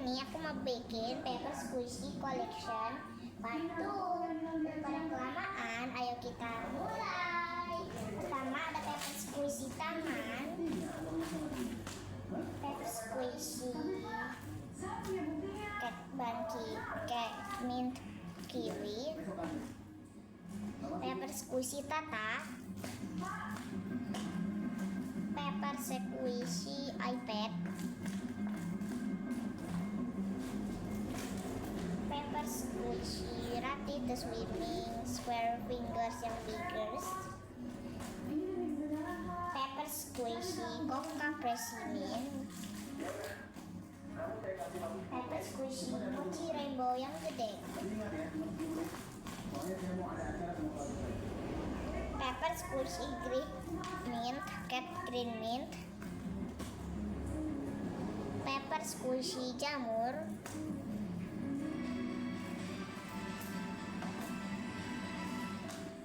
ini aku mau bikin paper squishy collection patung. Daripada kelamaan, ayo kita mulai. Pertama ada paper squishy tangan, paper squishy cat banki, cat mint kiwi, paper squishy tata, paper squishy iPad, paper squishy Rati the Swimming Square Fingers yang biggest, paper squishy Coca Presimin, paper squishy Mochi Rainbow yang gede, paper squishy green mint cat green mint, paper squishy jamur,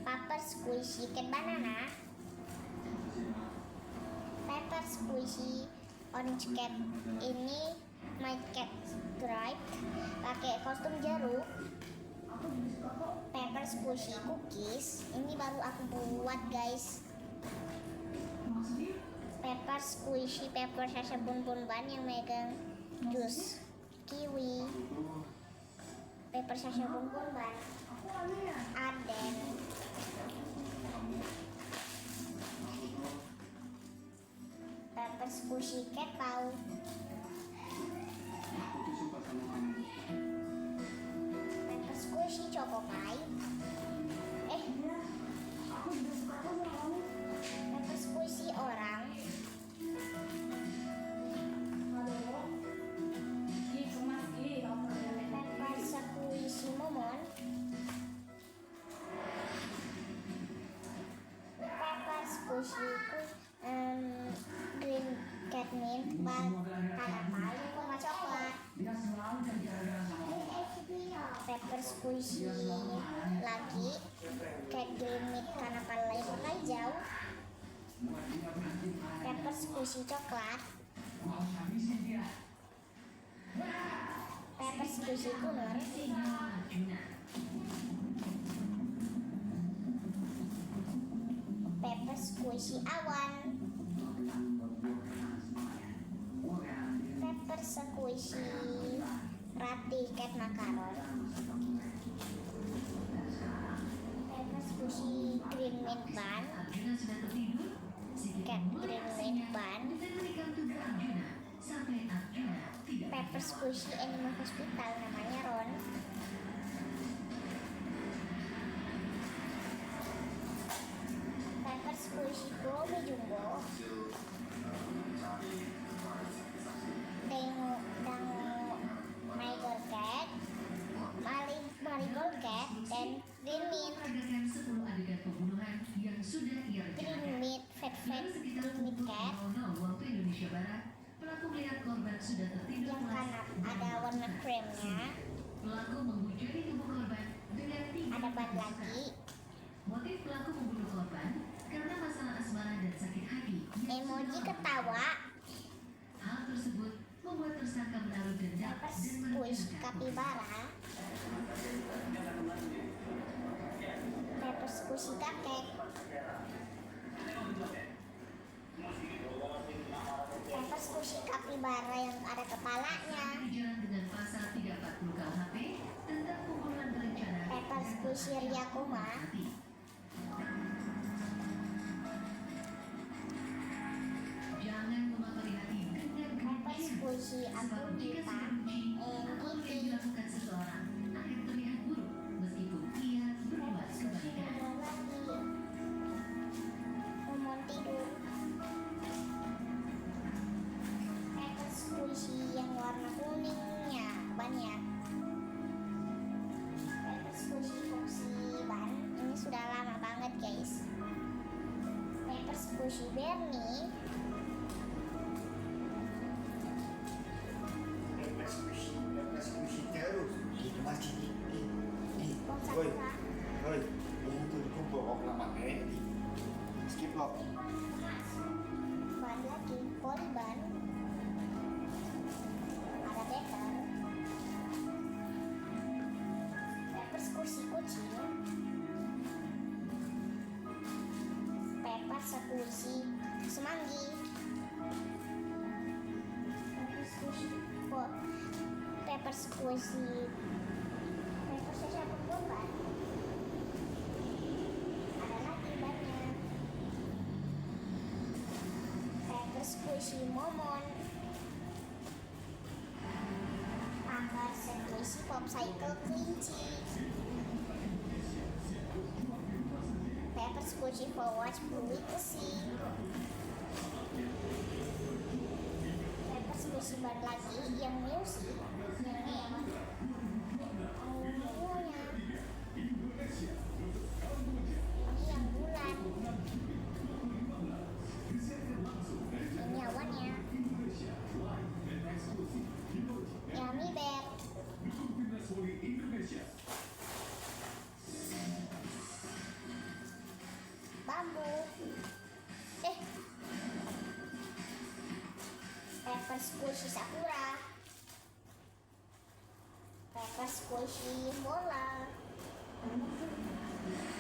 paper squishy cat banana, paper squishy orange cat. Ini my cat stripe pakai kostum jeruk, paper squishy cookies. Ini baru aku buat guys. Paper squishy paper Sasha Bun Bun Ban yang megang jus kiwi, paper Sasha Bun Bun Ban Aden, paper squishy cat pau, paper squishy choco pie, paper squishy orang, paper squishy momon, paper squishy green cat mint karamel kurma coklat, paper squishy lagi cat green mint karamel lemon hijau, paper squishy coklat, paper squishy kunur, paper squishy awan, paper squishy Rati cat makaron, paper squishy green mint ban cat green mint ban, paper squishy animal hospital namanya Ron, paper squishy Chloe Jumbo, dango Tiger Cat, Marigold Cat, dan Green Mint. Green Mint Fat Green Mint Cat. Pelaku melihat korban sudah tertidur yang kanan ada warna kremnya. Pelaku menghujani tubuh korban dengan ada ban lagi. Motif pelaku membunuh korban karena masalah asmara dan sakit hati. Emoji ketawa. Hal tersebut membuat tersangka menaruh dendam Paper dan squish kapibara, paper squishy kakek, paper squishy kapibara yang ada kepalanya, dijerat dengan pasal 340 KUHP tentang pembunuhan berencana. paper squishy Ryakuma, Jangan mengotori hati dengan paper squishy sebab jika Akudita, apapun yang dilakukan seseorang akan terlihat buruk meskipun ia berbuat kebaikan. Momon tidur, paper squishy yang warna kuningnya banyak, paper squishy fungsi ban. Ini sudah lama banget guys. Paper squishy Bernie, paper squishy terus gitu masih Woi, ini tuh dikumpul kok nggak pakai skip lock. ban lagi, poliban, ada beker, pepper squishy. Pepper siapa pun ban. Ada lagi banyak. Pepper squishy momon. Pepper squishy popsicle kelinci. Pepper squishy for watch bluey kesi. Pepper squishy baru lagi yang music. Ini yang ungunya. Ini yang bulan. Ini awannya. Yummy bear. Bambu. Pepper squishy sakura. Pepper squishy bola.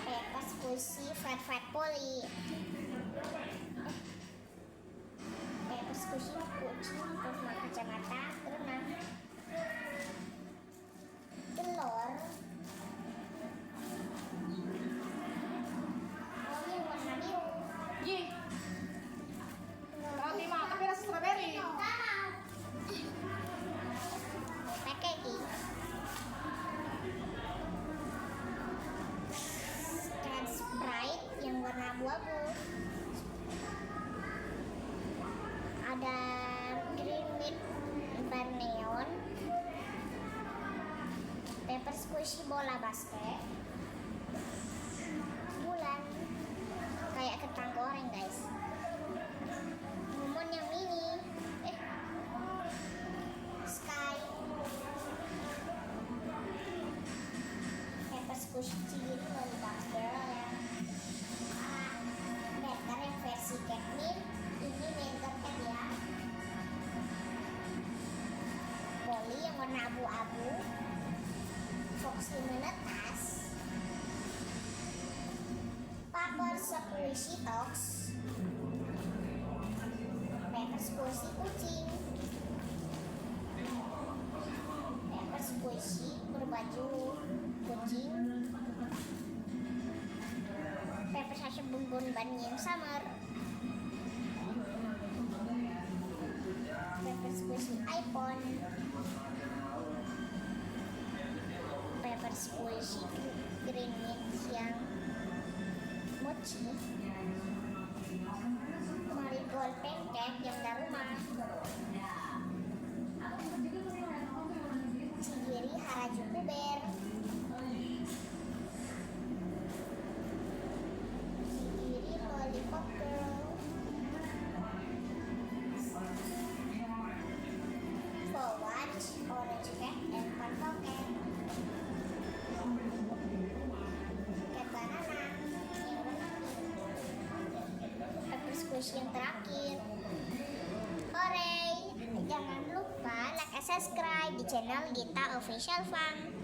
Pepper squishy fat poli. Pepper squishy kucing berwarna kacamata berenang. Telur. Oh, ini warna biru. Ih, roti mah tapi rasa strawberry. Pakeki. Cat Sprite yang warna abu-abu. Ada green meat ban neon. Pepper squishy bola basket. Bulan. Kayak kentang goreng, guys. Momon yang mini. Sky. Pepper squishy cigiri lollipop girl yang better yang versi Catmint. Ini mentor cat ya. Polly yang warna abu-abu. Foxy menetas. Pepper squishy tox. Pepper squishy kucing. Pepper squishy berbaju kucing. Pepper sachet bumbun ban yang summer. Pepper squishy iPhone. Pepper squishy green meat yang mochi. Marigold pancake yang daruma. Cigiri Harajuku bear. Cigiri lollipop girl. For watch orange cat and purple cat. Cat banana yang warna pink. Pepper squishy yang terakhir. Hore! Jangan lupa like and subscribe di channel Gita Official Fun.